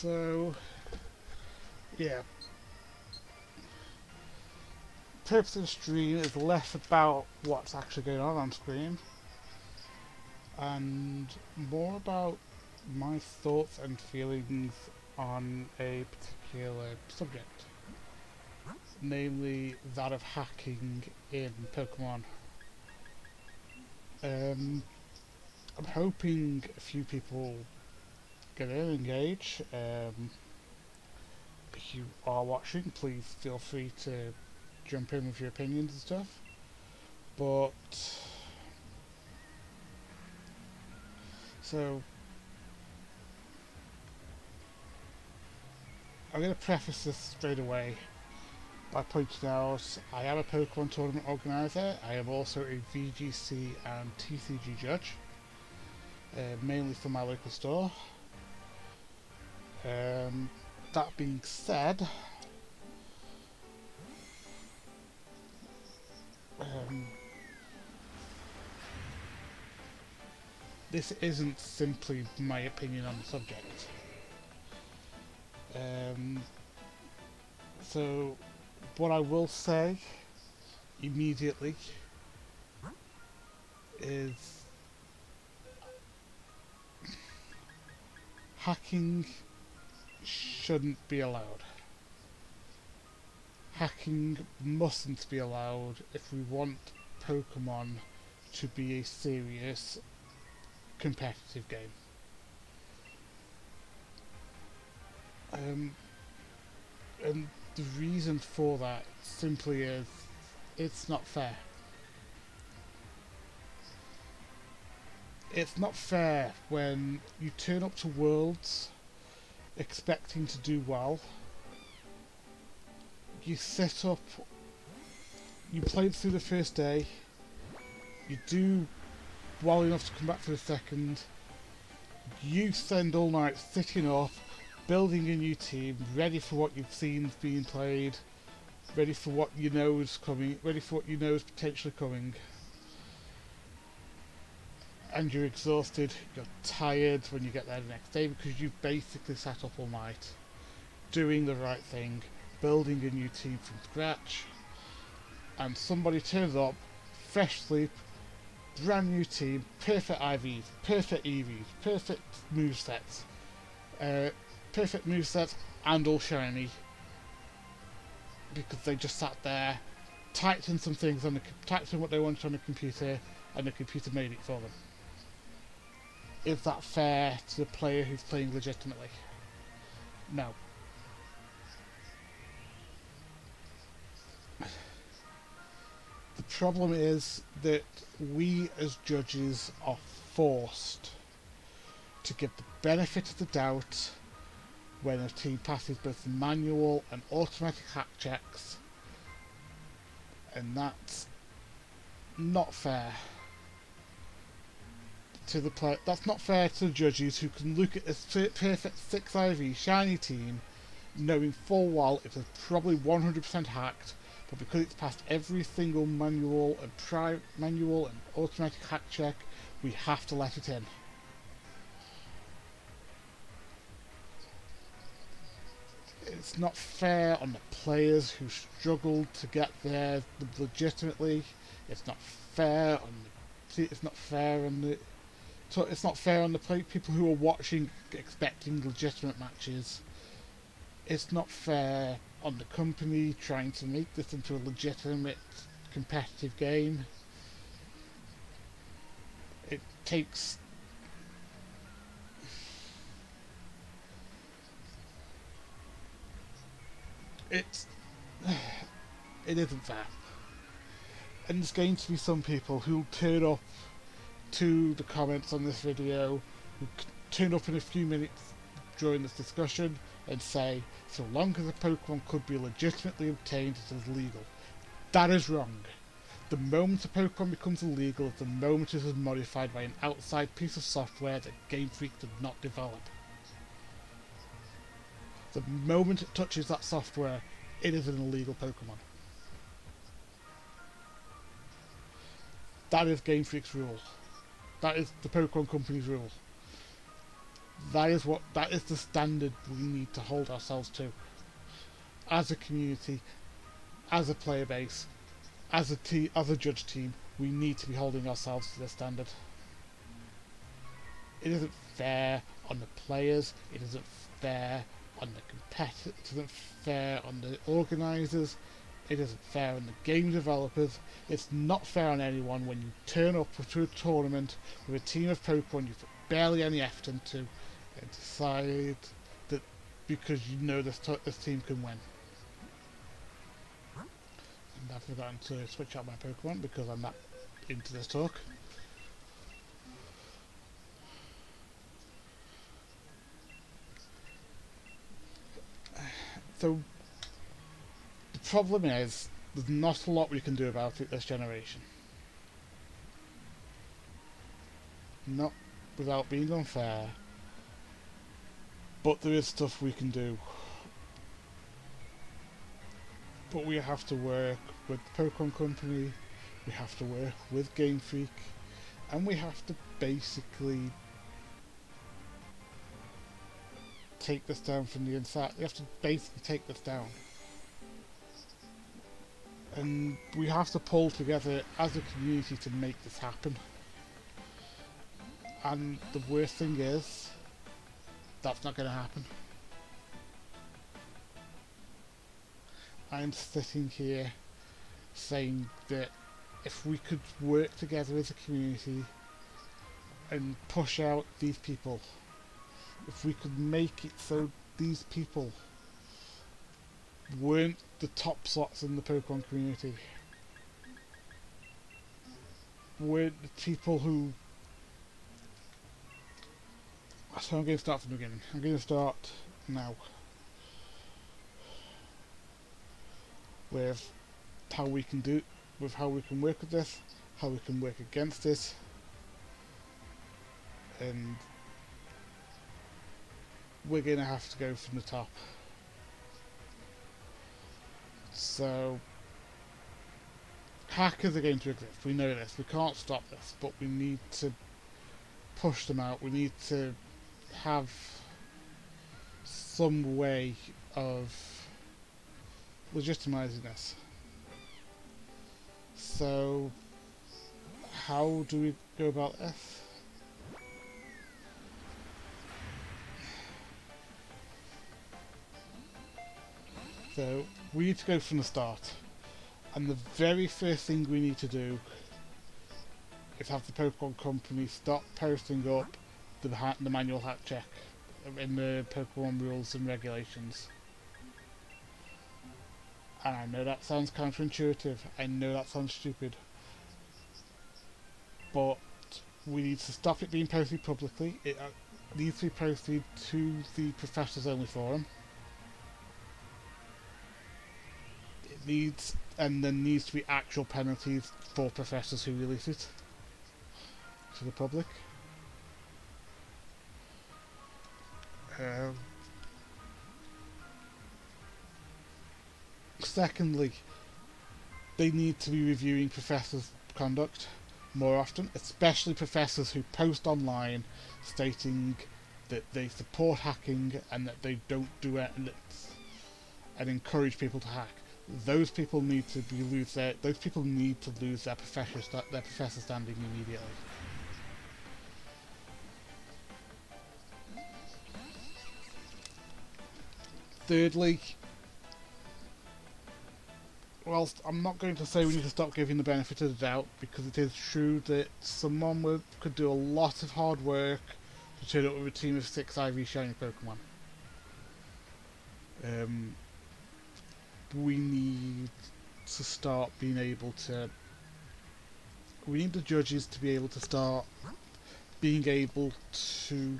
So, yeah, purpose of the stream is less about what's actually going on screen and more about my thoughts and feelings on a particular subject, namely that of hacking in Pokemon. Um, I'm hoping a few people get in, engage. If you are watching, please feel free to jump in with your opinions and stuff. But so I'm going to preface this straight away by pointing out I am a Pokemon tournament organiser. I am also a VGC and TCG judge, mainly for my local store. That being said, um, this isn't simply my opinion on the subject. Um, so, what I will say immediately is hacking shouldn't be allowed. Hacking mustn't be allowed if we want Pokemon to be a serious competitive game. And the reason for that simply is it's not fair. It's not fair when you turn up to Worlds expecting to do well. You set up, you played through the first day, you do well enough to come back for the second, you spend all night sitting up, building a new team, ready for what you've seen being played, ready for what you know is coming, ready for what you know is potentially coming. And you're exhausted, you're tired when you get there the next day because you've basically sat up all night, doing the right thing, building a new team from scratch, and somebody turns up, fresh sleep, brand new team, perfect IVs, perfect EVs, perfect movesets, and all shiny, because they just sat there, typed in some things typed in what they wanted on the computer, and the computer made it for them. Is that fair to the player who's playing legitimately? No. The problem is that we as judges are forced to give the benefit of the doubt when a team passes both manual and automatic hack checks, and that's not fair to the player. That's not fair to the judges who can look at a perfect 6 IV shiny team knowing full well it was probably 100% hacked, but because it's passed every single manual and automatic hack check, we have to let it in. It's not fair on the players who struggled to get there legitimately. It's not fair on the. It's not fair on the. So it's not fair on the people who are watching, expecting legitimate matches. It's not fair on the company trying to make this into a legitimate competitive game. It takes. It's. It isn't fair. And there's going to be some people who'll turn up to the comments on this video, who turn up in a few minutes during this discussion and say, so long as a Pokemon could be legitimately obtained, it is legal. That is wrong. The moment a Pokemon becomes illegal is the moment it is modified by an outside piece of software that Game Freak did not develop. The moment it touches that software, it is an illegal Pokemon. That is Game Freak's rule. That is the Pokemon Company's rule. That is the standard we need to hold ourselves to as a community, as a player base, as a judge team. We need to be holding ourselves to this standard. It isn't fair on the players. It isn't fair on the competitors. It isn't fair on the organisers. It isn't fair on the game developers. It's not fair on anyone when you turn up to a tournament with a team of Pokemon you've put barely any effort into and decide that because you know this team can win. And I've forgotten to switch out my Pokemon because I'm not into this talk. So the problem is there's not a lot we can do about it this generation. Not without being unfair, but there is stuff we can do. But we have to work with the Pokemon Company, we have to work with Game Freak, and we have to basically take this down from the inside. We have to basically take this down. And we have to pull together as a community to make this happen. And the worst thing is, that's not going to happen. I'm sitting here saying that if we could work together as a community and push out these people, if we could make it so these people weren't the top slots in the Pokemon community, weren't the people who... So I'm going to start from the beginning. I'm going to start now with how we can work with this, how we can work against this, and we're going to have to go from the top. So hackers are going to exist, we know this, we can't stop this, but we need to push them out, we need to have some way of legitimizing this. So how do we go about this? So we need to go from the start, and the very first thing we need to do is have the Pokemon Company stop posting up the manual hack check in the Pokemon rules and regulations. And I know that sounds counterintuitive, I know that sounds stupid, but we need to stop it being posted publicly. It needs to be posted to the Professors Only forum. And there needs to be actual penalties for professors who release it to the public. Secondly, they need to be reviewing professors' conduct more often, especially professors who post online stating that they support hacking and that they don't do it and encourage people to hack. Those people need to lose their professor standing immediately. Thirdly, whilst I'm not going to say we need to stop giving the benefit of the doubt, because it is true that someone could do a lot of hard work to turn up with a team of 6 IV shiny Pokemon. We need to start being able to... We need the judges to be able to start being able to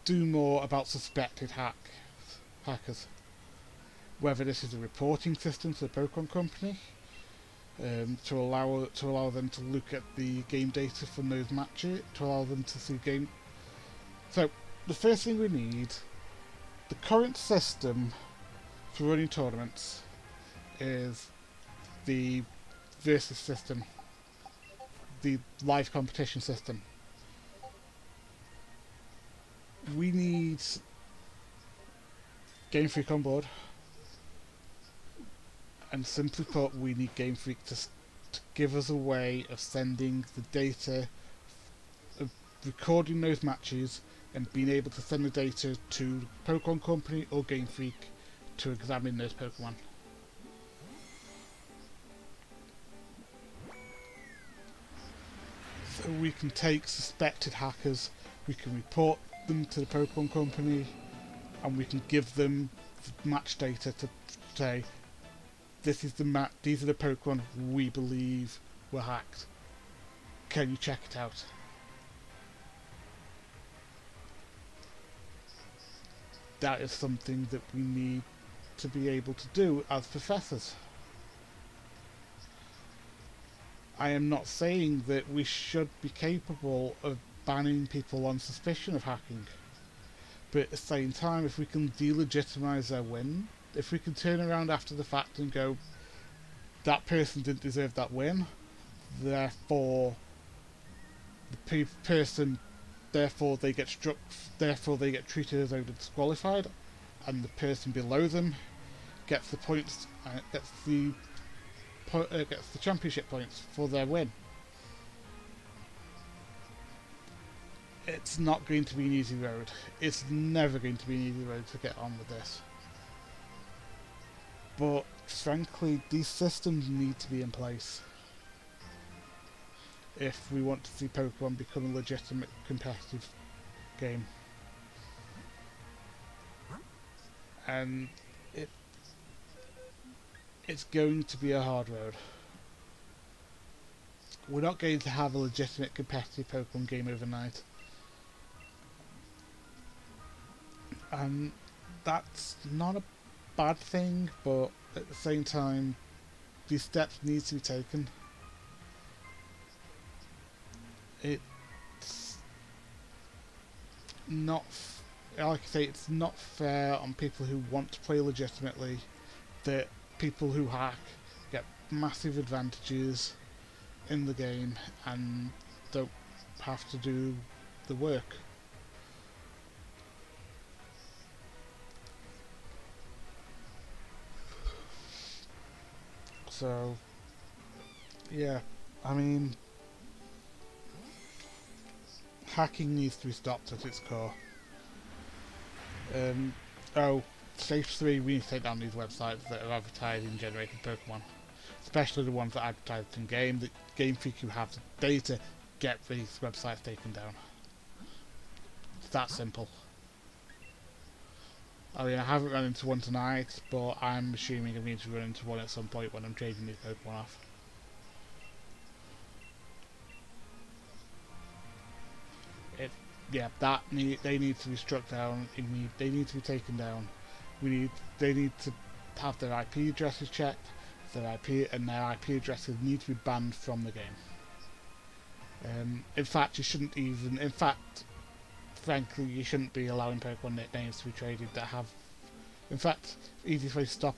do more about suspected hackers. Whether this is a reporting system to the Pokemon Company, to allow them to look at the game data from those matches, to allow them to see game. So the first thing we need, the current system for running tournaments is the versus system, the live competition system. we need Game Freak on board, and simply put, we need Game Freak to give us a way of sending the data, of recording those matches, and being able to send the data to Pokemon Company or Game Freak to examine those Pokemon. So we can take suspected hackers, we can report them to the Pokemon Company, and we can give them the match data to say, this is these are the Pokemon we believe were hacked. Can you check it out? That is something that we need to be able to do as professors. I am not saying that we should be capable of banning people on suspicion of hacking, but at the same time, if we can delegitimize their win, if we can turn around after the fact and go, that person didn't deserve that win, therefore the person, therefore they get struck, therefore they get treated as though they're disqualified, and the person below them gets the points, gets the championship points for their win. It's not going to be an easy road. It's never going to be an easy road to get on with this. But frankly, these systems need to be in place if we want to see Pokemon become a legitimate competitive game. And it's going to be a hard road. We're not going to have a legitimate competitive Pokemon game overnight. And that's not a bad thing, but at the same time, these steps need to be taken. It's not, like I say, it's not fair on people who want to play legitimately that people who hack get massive advantages in the game and don't have to do the work. So, yeah, I mean, hacking needs to be stopped at its core. Stage 3, we need to take down these websites that are advertising generated Pokemon. Especially the ones that advertise in game. The Game Freak who have the data, get these websites taken down. It's that simple. I mean, I haven't run into one tonight, but I'm assuming I'm going to run into one at some point when I'm trading these Pokemon off. They need to be struck down. They need to be taken down. They need to have their IP addresses checked. Their IP addresses need to be banned from the game. In fact, you shouldn't even. In fact, frankly, you shouldn't be allowing Pokemon nicknames to be traded that have. In fact, the easiest way to stop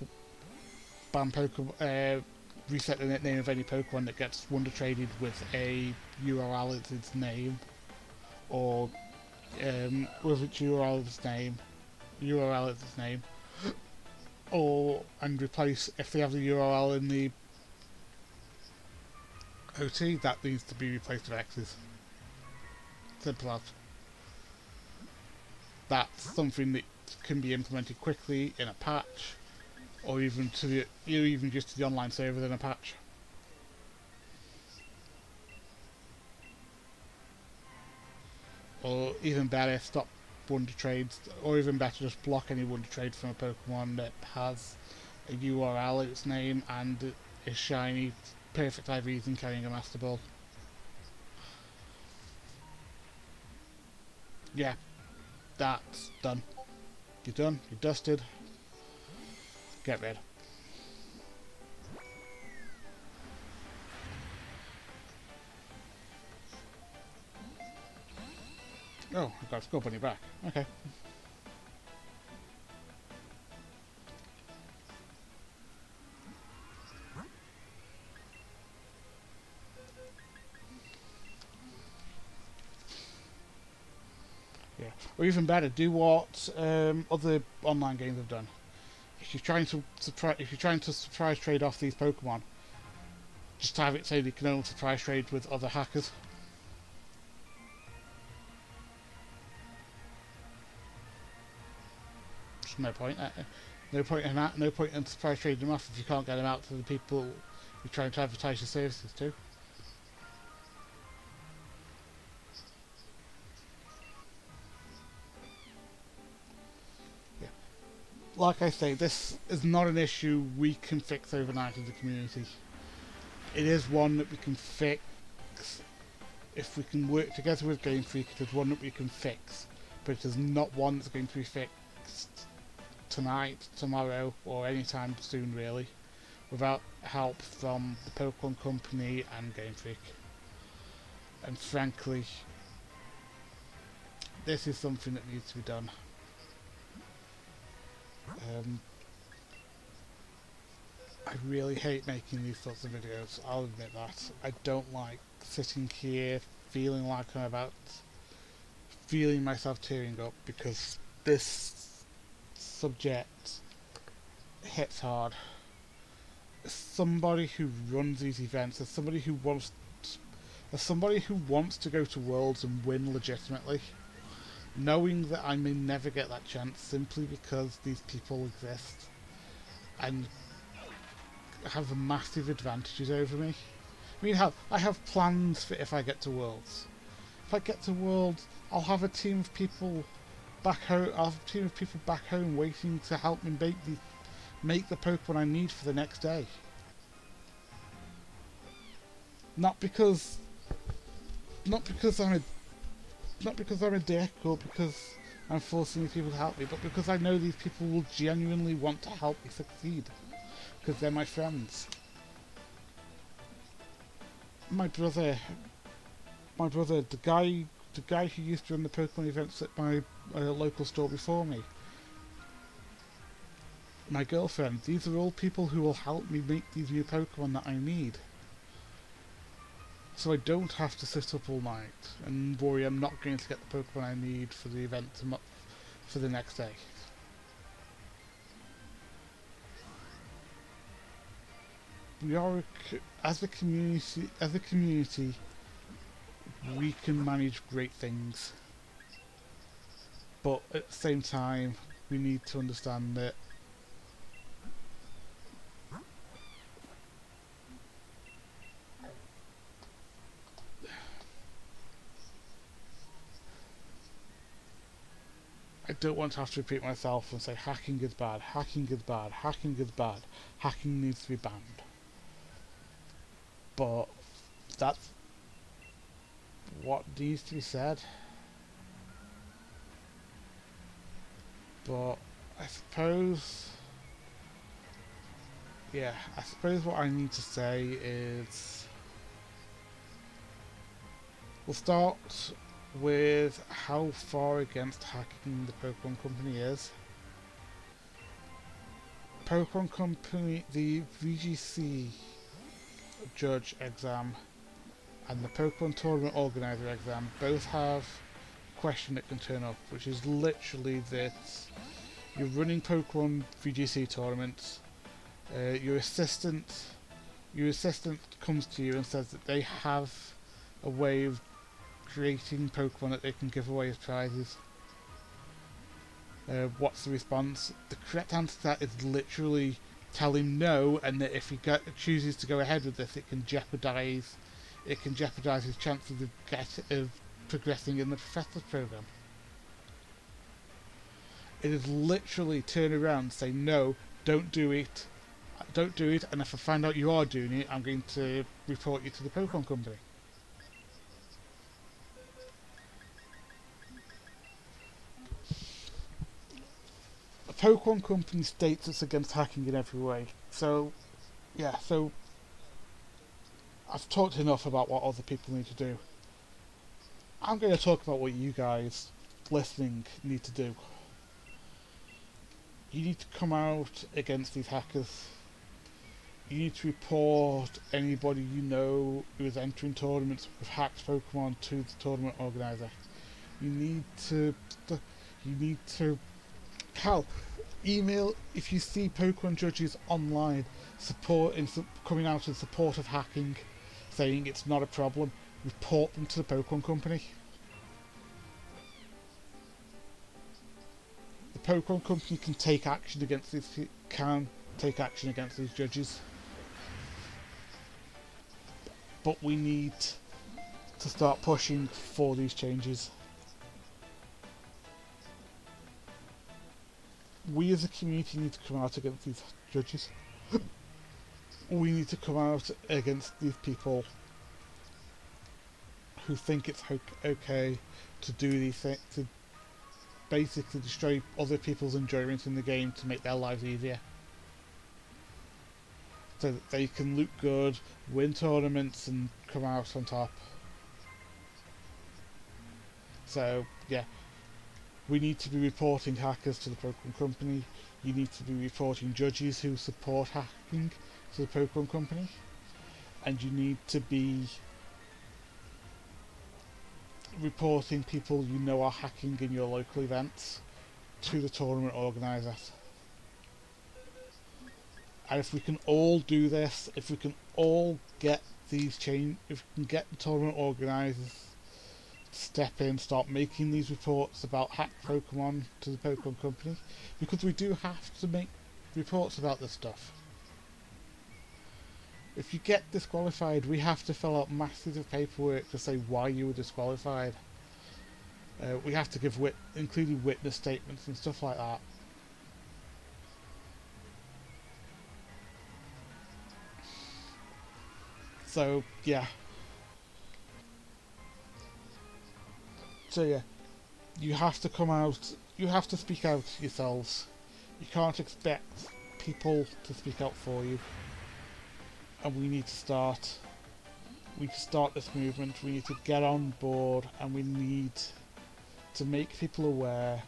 ban Pokemon, reset the nickname of any Pokemon that gets wonder traded with a URL as its name, or with its URL as its name, and replace, if they have the URL in the OT, that needs to be replaced with X's. Simple as. That's something that can be implemented quickly in a patch, or even just to the online server in a patch. Or even better, stop wonder trades, or even better, just block any wonder trade from a Pokemon that has a URL its name and is shiny, perfect IVs and carrying a Master Ball. Yeah, that's done. You're done, you're dusted. Get rid. Oh, I've got a scope on your back. Okay. Yeah, or even better, do what other online games have done. If you're trying to surprise trade off these Pokemon, just have it say you can only surprise trade with other hackers. There's no point. No point in that. No point in surprise trading them off if you can't get them out to the people you're trying to advertise your services to. Yeah. Like I say, this is not an issue we can fix overnight as a community. It is one that we can fix if we can work together with Game Freak. It is one that we can fix, but it is not one that's going to be fixed tonight, tomorrow, or anytime soon, really, without help from the Pokemon Company and Game Freak. And frankly, this is something that needs to be done. I really hate making these sorts of videos, I'll admit that. I don't like sitting here feeling like feeling myself tearing up, because this subject hits hard. As somebody who runs these events, as somebody who wants to go to Worlds and win legitimately, knowing that I may never get that chance simply because these people exist and have massive advantages over me. I mean, I have plans for if I get to Worlds. If I get to Worlds, I'll have a team of people back home. I'll have a team of people back home waiting to help me make the Pokemon I need for the next day. Not because I'm a dick or because I'm forcing these people to help me, but because I know these people will genuinely want to help me succeed, because they're my friends. My brother, the guy who used to run the Pokemon events at my local store before me, my girlfriend, these are all people who will help me make these new Pokemon that I need. So I don't have to sit up all night and worry I'm not going to get the Pokemon I need for the event for the next day. We are as a community, we can manage great things, but at the same time, we need to understand that I don't want to have to repeat myself and say hacking is bad, hacking is bad, hacking is bad, hacking needs to be banned. But that's what needs to be said. But I suppose what I need to say is, we'll start with how far against hacking the Pokemon Company is. Pokemon Company, the VGC judge exam and the Pokemon Tournament Organizer exam both have a question that can turn up, which is literally that you're running Pokemon VGC tournaments, your assistant comes to you and says that they have a way of creating Pokemon that they can give away as prizes. What's the response? The correct answer to that is literally tell him no, and that if he chooses to go ahead with this, it can jeopardize his chances of progressing in the Professor's program. It is literally turn around and say no, don't do it, and if I find out you are doing it, I'm going to report you to the Pokemon Company. The Pokemon Company states it's against hacking in every way. So I've talked enough about what other people need to do. I'm going to talk about what you guys listening need to do. You need to come out against these hackers. You need to report anybody you know who is entering tournaments with hacked Pokemon to the tournament organizer. You need to, you need to, hell, email, if you see Pokemon judges online coming out in support of hacking, saying it's not a problem, report them to the Pokemon Company. The Pokemon Company can take action against these judges. But we need to start pushing for these changes. We as a community need to come out against these judges. We need to come out against these people who think it's okay to do these things, to basically destroy other people's enjoyment in the game to make their lives easier. So that they can look good, win tournaments and come out on top. So yeah, we need to be reporting hackers to the Pokemon Company. You need to be reporting judges who support hacking to the Pokemon Company. And you need to be reporting people you know are hacking in your local events to the tournament organisers. And if we can all do this, if we can all get if we can get the tournament organisers to step in, start making these reports about hacked Pokemon to the Pokemon Company, because we do have to make reports about this stuff. If you get disqualified, we have to fill out masses of paperwork to say why you were disqualified. We have to give including witness statements and stuff like that. So yeah. You have to come out, you have to speak out yourselves. You can't expect people to speak out for you. And we need to start this movement. We need to get on board, and we need to make people aware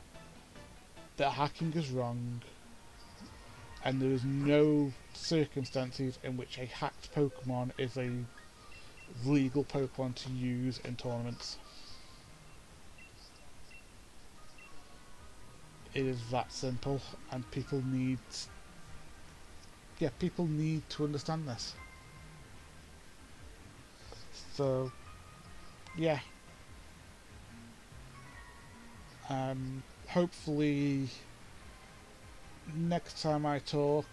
that hacking is wrong, and there is no circumstances in which a hacked Pokemon is a legal Pokemon to use in tournaments. It is that simple, and people need to understand this. So yeah, hopefully next time I talk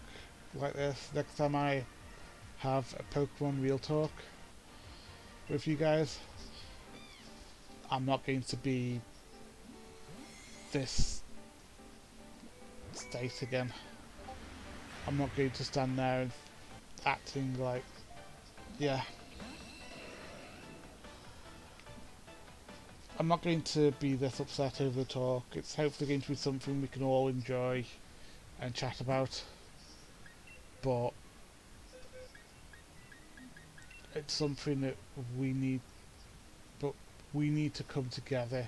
like this, next time I have a Pokemon Real Talk with you guys, I'm not going to be this state again. I'm not going to stand there and acting like, yeah. I'm not going to be this upset over the talk. It's hopefully going to be something we can all enjoy and chat about. But it's something that we need to come together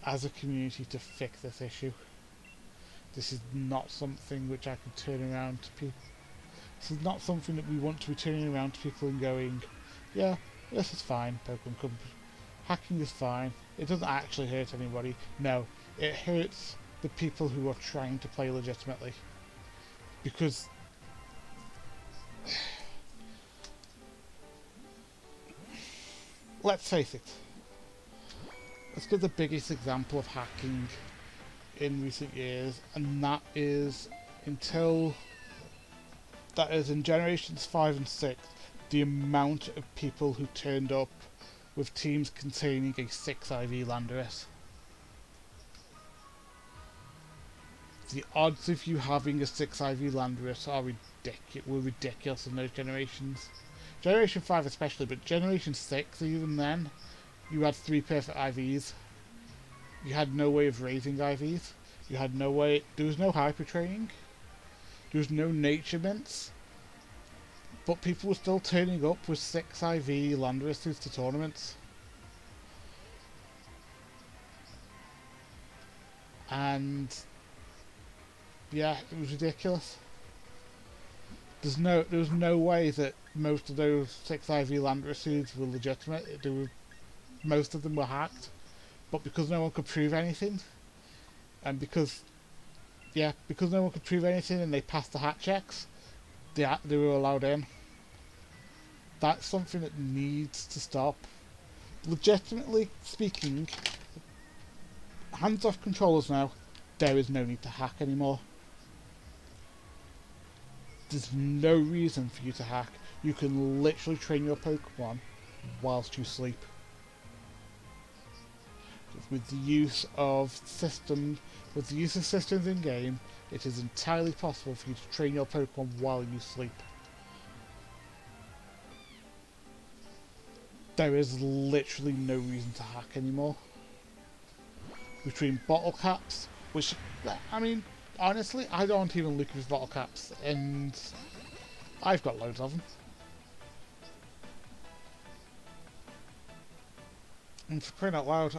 as a community to fix this issue. This is not something which I can turn around to people. This is not something that we want to be turning around to people and going, yeah, this is fine, Pokemon Company. Hacking is fine. It doesn't actually hurt anybody. No, it hurts the people who are trying to play legitimately. Because let's face it. Let's give the biggest example of hacking in recent years, and that is in Generations 5 and 6, the amount of people who turned up with teams containing a 6 IV Landorus. The odds of you having a 6 IV Landorus were ridiculous in those generations. Generation 5 especially, but Generation 6, even then, you had 3 perfect IVs. You had no way of raising IVs. You had no way. There was no hyper training. There was no nature mints. But people were still turning up with 6 IV Landoruses to tournaments. And yeah, it was ridiculous. There was no way that most of those 6 IV Landoruses were legitimate. Most of them were hacked. but because no one could prove anything, and because no one could prove anything, and they passed the hat checks, they were allowed in. That's something that needs to stop. Legitimately speaking, hands off controllers now. There is no need to hack anymore. There's no reason for you to hack. You can literally train your Pokemon whilst you sleep. With the use of systems in game, it is entirely possible for you to train your Pokemon while you sleep. There is literally no reason to hack anymore. Between bottle caps, which, I mean, honestly, I don't even look at bottle caps, and I've got loads of them. And for crying out loud,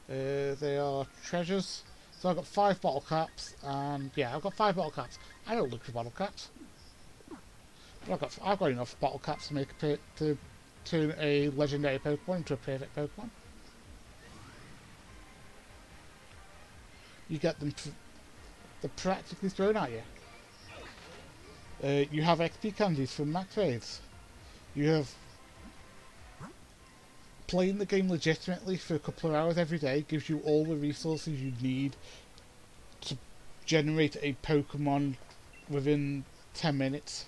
they are treasures. So I've got 5 bottle caps, and yeah, I've got 5 bottle caps. I don't look for bottle caps. But I've got enough bottle caps to make to turn a legendary Pokemon into a perfect Pokemon. You get them, they're practically thrown at you. You have XP candies from max raids. You have playing the game legitimately for a couple of hours every day gives you all the resources you need to generate a Pokemon within 10 minutes.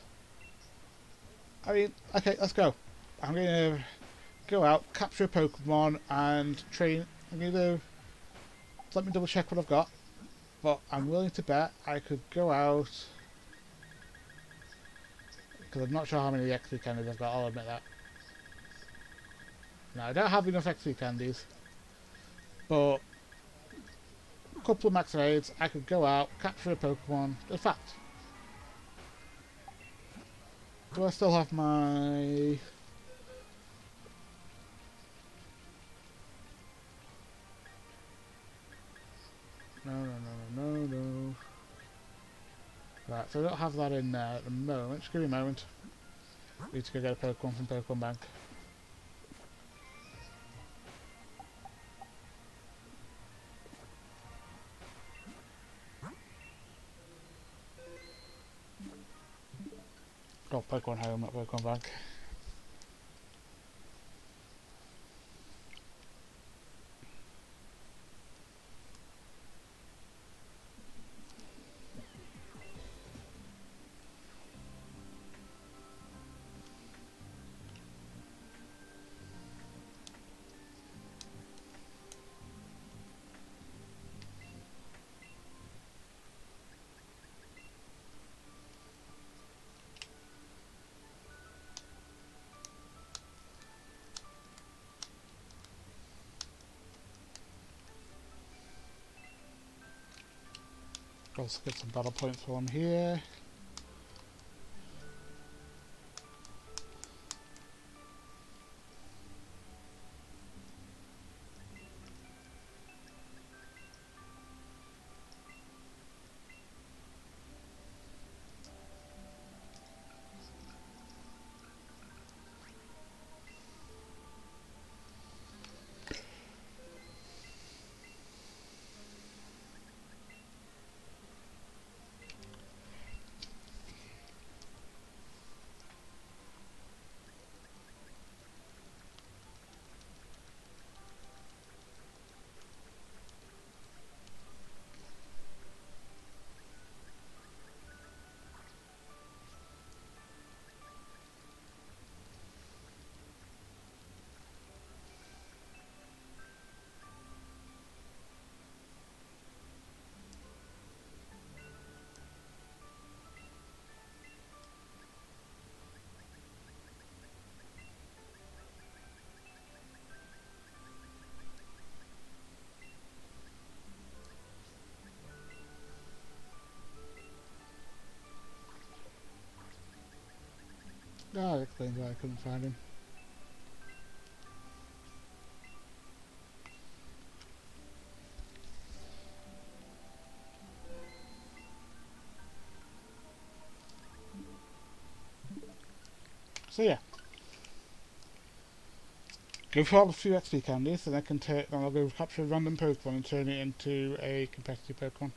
I mean, okay, let's go. I'm going to go out, capture a Pokemon, and train. I'm going to let me double check what I've got. But I'm willing to bet I could go out, because I'm not sure how many XP candies I've got, I'll admit that. No, I don't have enough XP candies. But a couple of max raids, I could go out, capture a Pokemon. In fact, do I still have my... No. Right, so I don't have that in there at the moment. Just give me a moment. I need to go get a Pokemon from Pokemon Bank. Oh, Pokemon Home, not Pokemon Bank. Also get some battle points while I'm here. Ah, that explains why I couldn't find him. So yeah. go for all the few XP candies, and then I'll go capture a random Pokemon and turn it into a competitive Pokemon.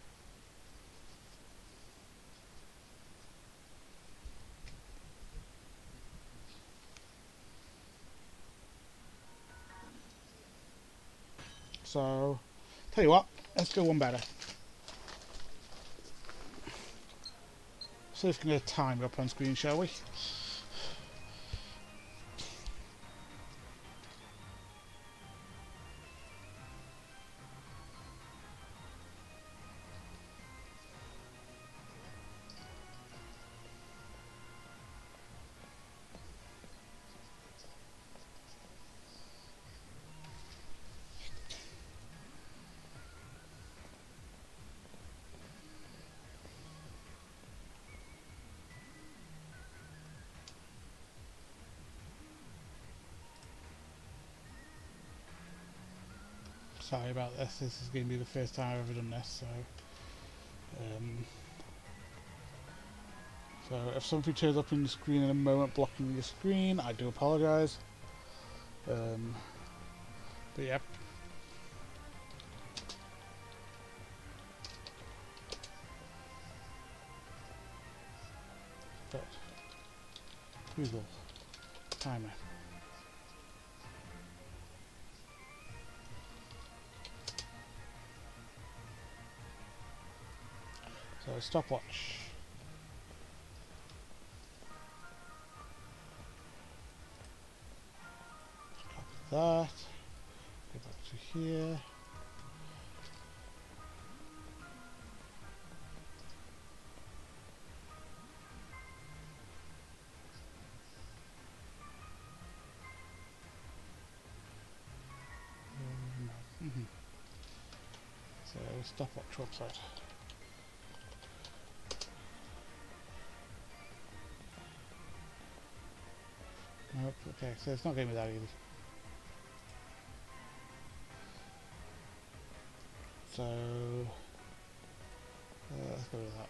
So, tell you what, let's go one better. So let's get a timer up on screen, shall we? Sorry about this. This is going to be the first time I've ever done this, so if something turns up in the screen in a moment blocking your screen, I do apologise. But yep. But Google timer. So stopwatch. Copy that. Go back to here. So stopwatch website. Nope, okay, so it's not giving me that either. So let's go with that.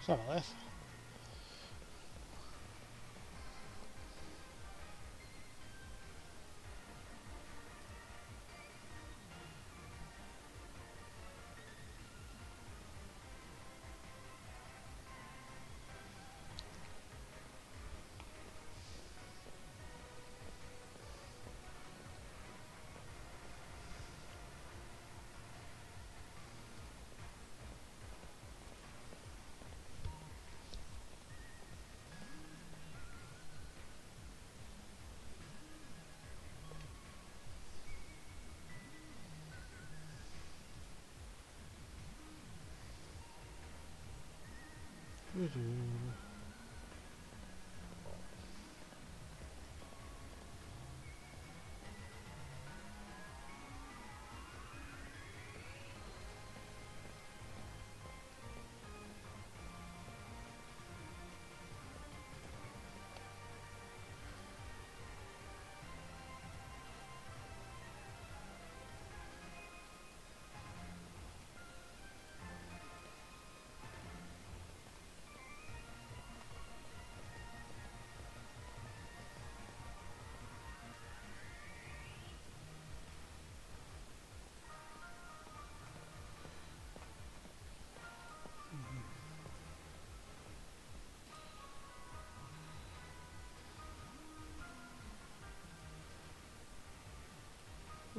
Sorry about this.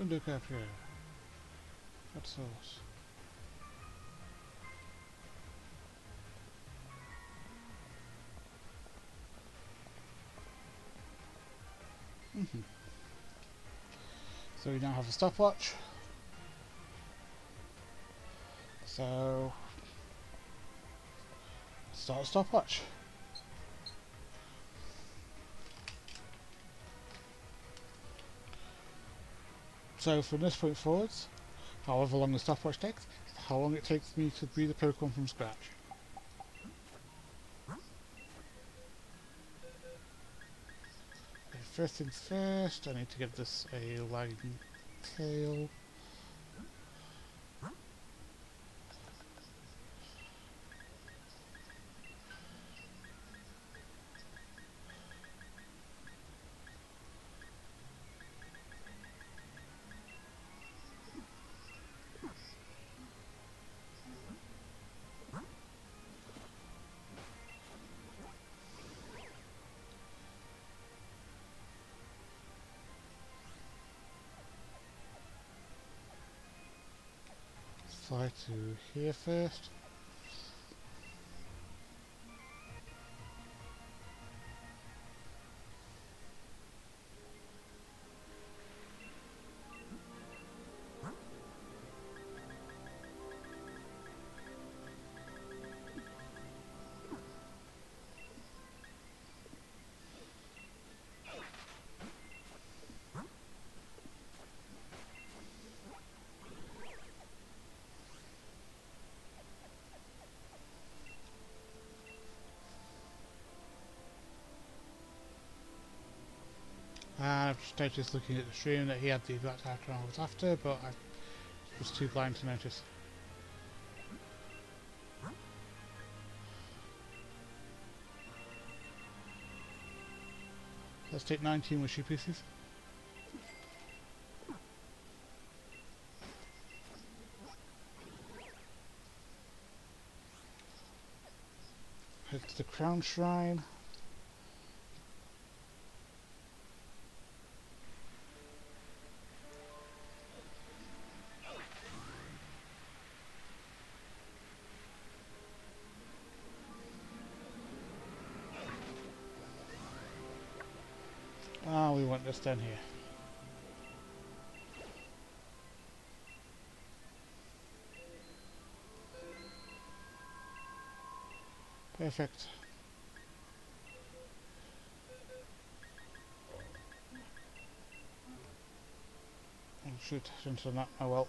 Window capture. That's source. So we now have a stopwatch. So start a stopwatch. So from this point forwards, however long the stopwatch takes, how long it takes me to breed a Pokemon from scratch. Okay, first things first, I need to give this a lagging tail. Fly to here first. And I've just noticed looking at the stream that he had the exact item I was after, but I was too blind to notice. Let's take 19 wishy pieces. Head to the Crown Shrine. Ah, we want this down here. Perfect. Oh shoot, I shouldn't have done that. Oh well.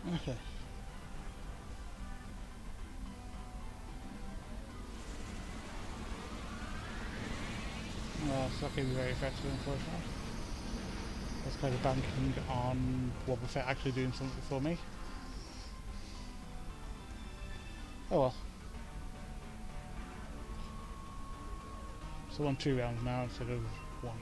Okay. Well, it's not going to be very effective, unfortunately. That's kind of banking on Wobbuffet actually doing something for me. Oh well. So on 2 rounds now instead of 1.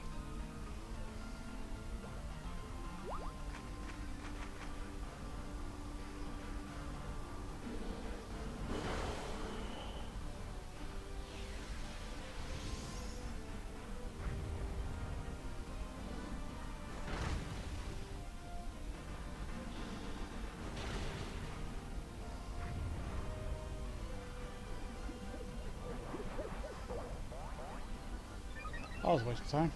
That was a waste of time.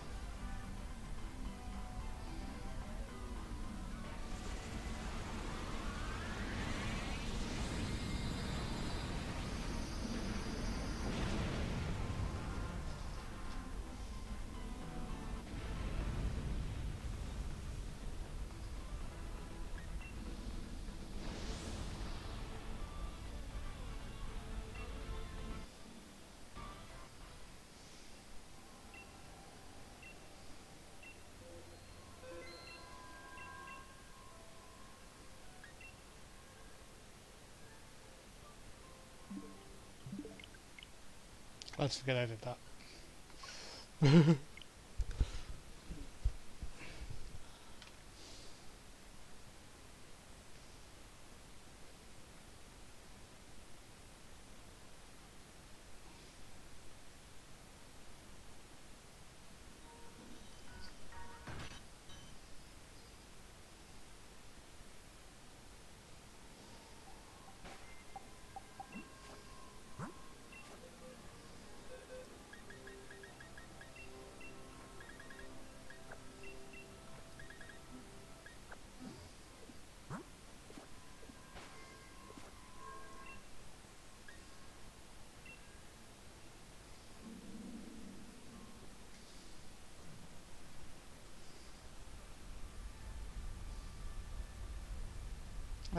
Let's forget I did that.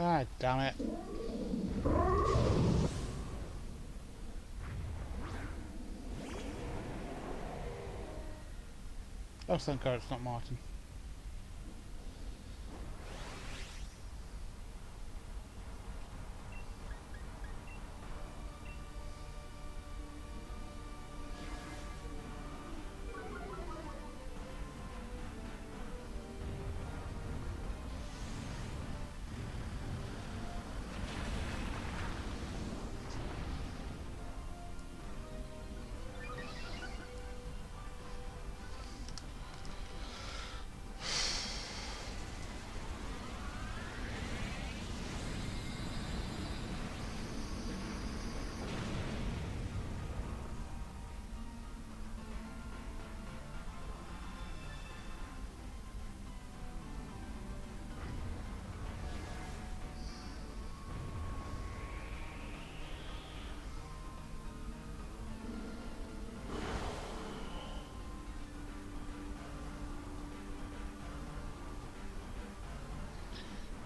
Ah, damn it. Oh, thank God it's not Martin.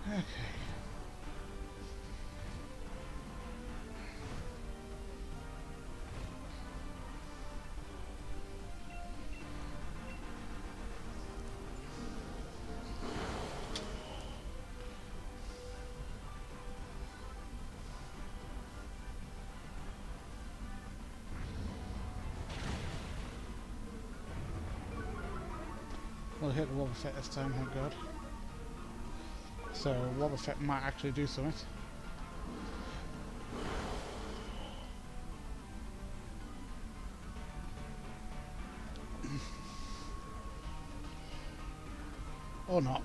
Okay. We'll hit the Wobbuffet this time, thank God. So Wobbuffet might actually do something. Or not.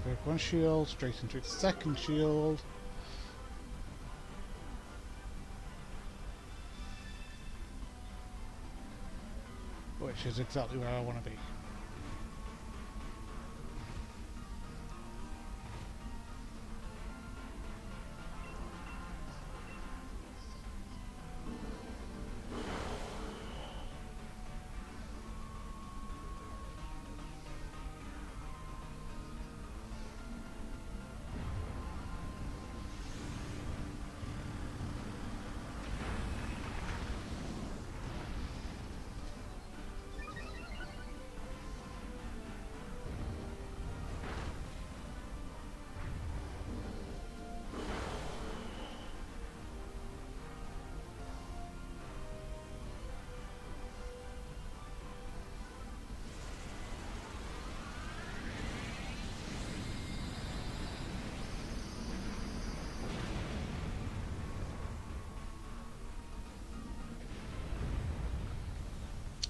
Break one shield, straight into its second shield. Which is exactly where I want to be.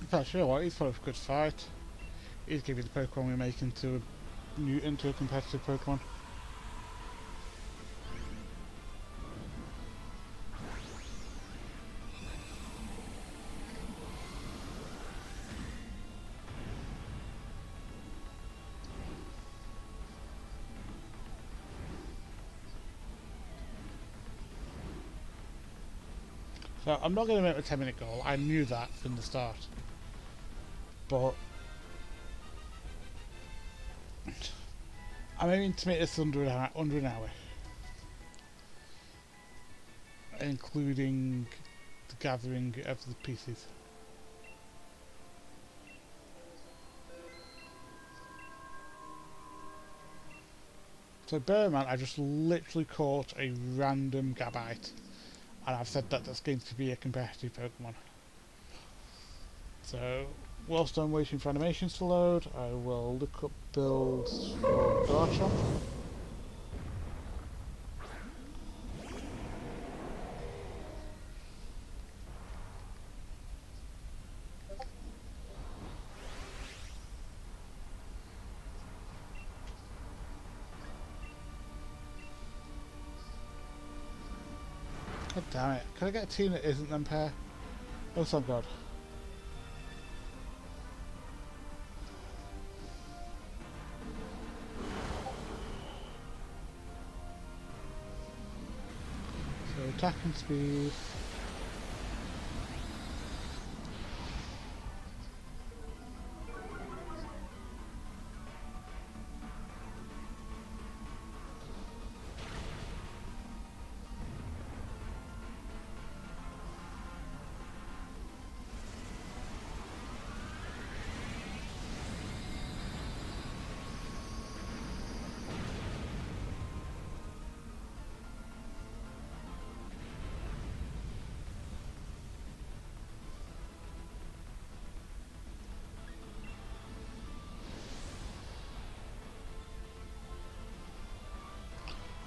In fact, you know what? He's full of a good fight. He's giving the Pokemon we make into a competitive Pokemon. So I'm not going to make a 10-minute goal. I knew that from the start. But I'm aiming to make this under an hour, including the gathering of the pieces. So bear in mind, I just literally caught a random Gabite, and I've said that that's going to be a competitive Pokemon. So whilst I'm waiting for animations to load, I will look up builds for Garchomp. God damn it. Can I get a team that isn't them pair? Oh, thank God. So attacking speed.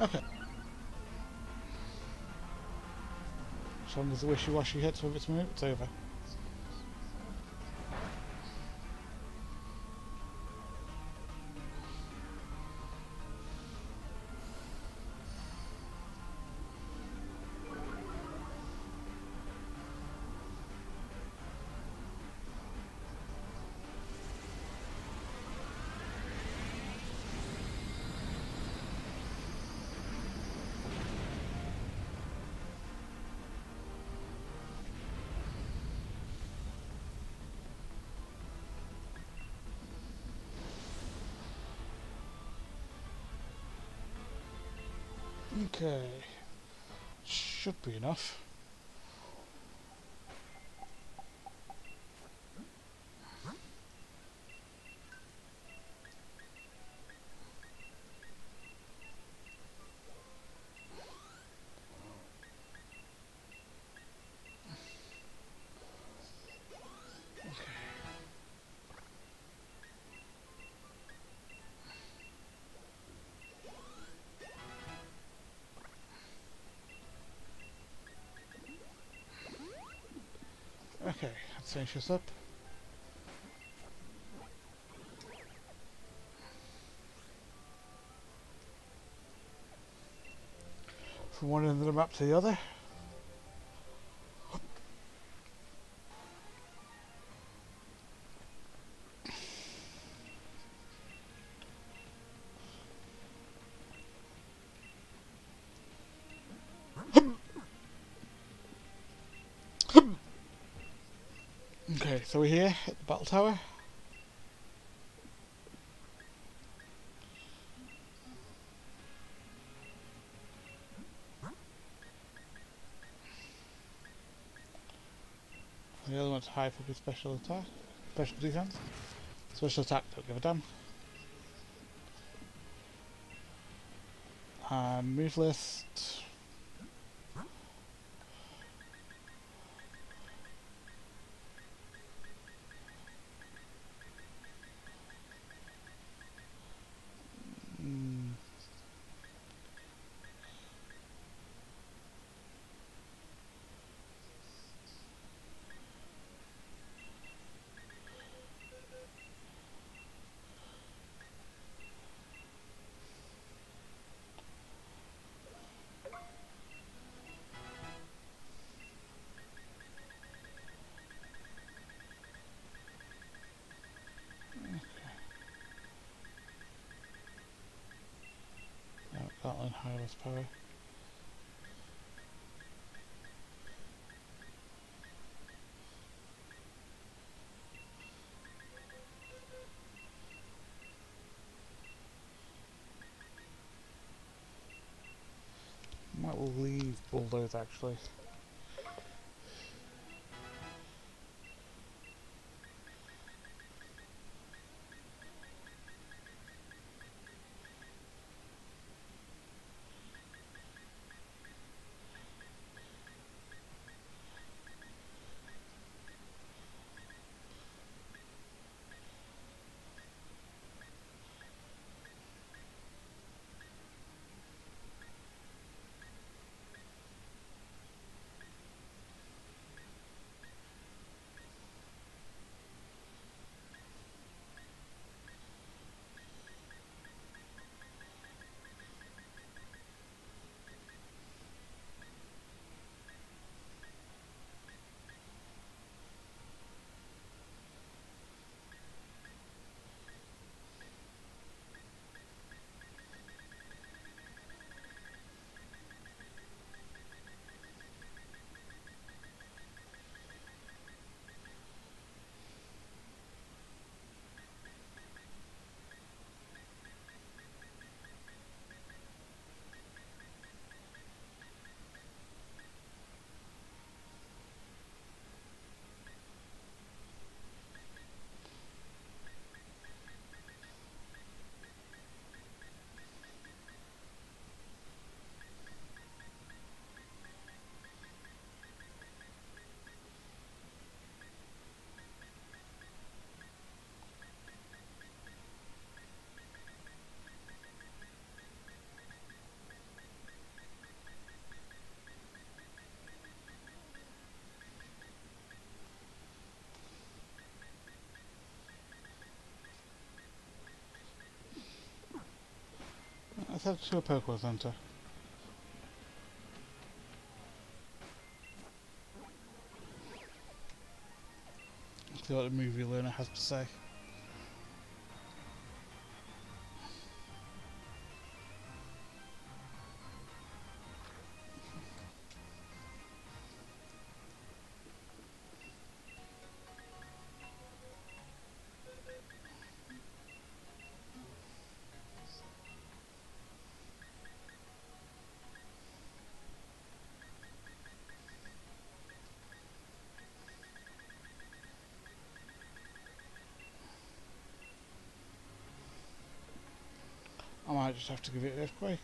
Okay. As long as the wishy-washy hits with its move, it's over. Okay. Should be enough. Okay, let's finish this up. From one end of the map to the other. Okay, so we're here at the battle tower. The other one's high for good special attack, special defense. Special attack, don't give a damn. And move list. That one high horsepower. believe Bulldoze actually. Let's head to a Pokemon Center. See what the movie learner has to say. I might just have to give it an earthquake.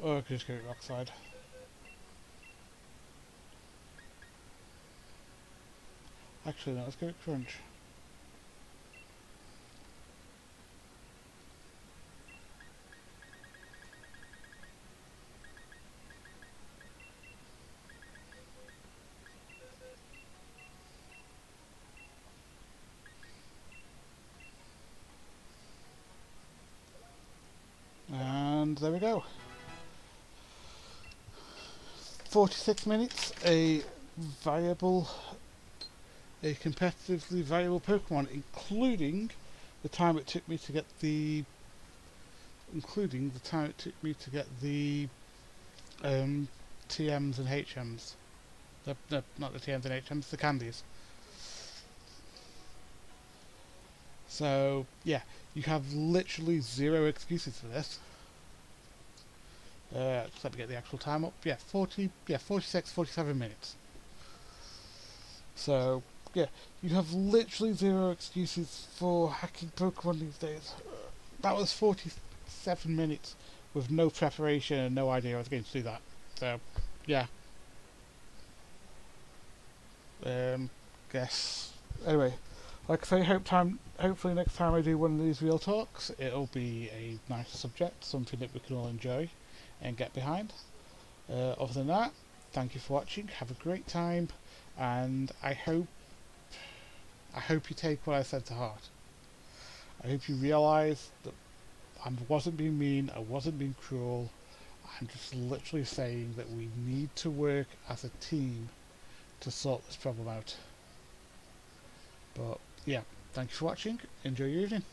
Or I could just give it Rockside. Actually, no, let's give it Crunch. And there we go. 46 minutes, a competitively viable Pokemon, including the time it took me to get the TMs and HMs. Not the TMs and HMs, the candies. So yeah, you have literally zero excuses for this. Just let me get the actual time up. Yeah, 46, 47 minutes. So yeah, you have literally zero excuses for hacking Pokemon these days. That was 47 minutes with no preparation and no idea I was going to do that. So yeah. Guess anyway. Like I say, hopefully next time I do one of these real talks, it'll be a nice subject, something that we can all enjoy and get behind. Other than that, thank you for watching. Have a great time, and I hope you take what I said to heart. I hope you realise that I wasn't being mean, I wasn't being cruel. I'm just literally saying that we need to work as a team to sort this problem out. But yeah, thank you for watching. Enjoy your evening.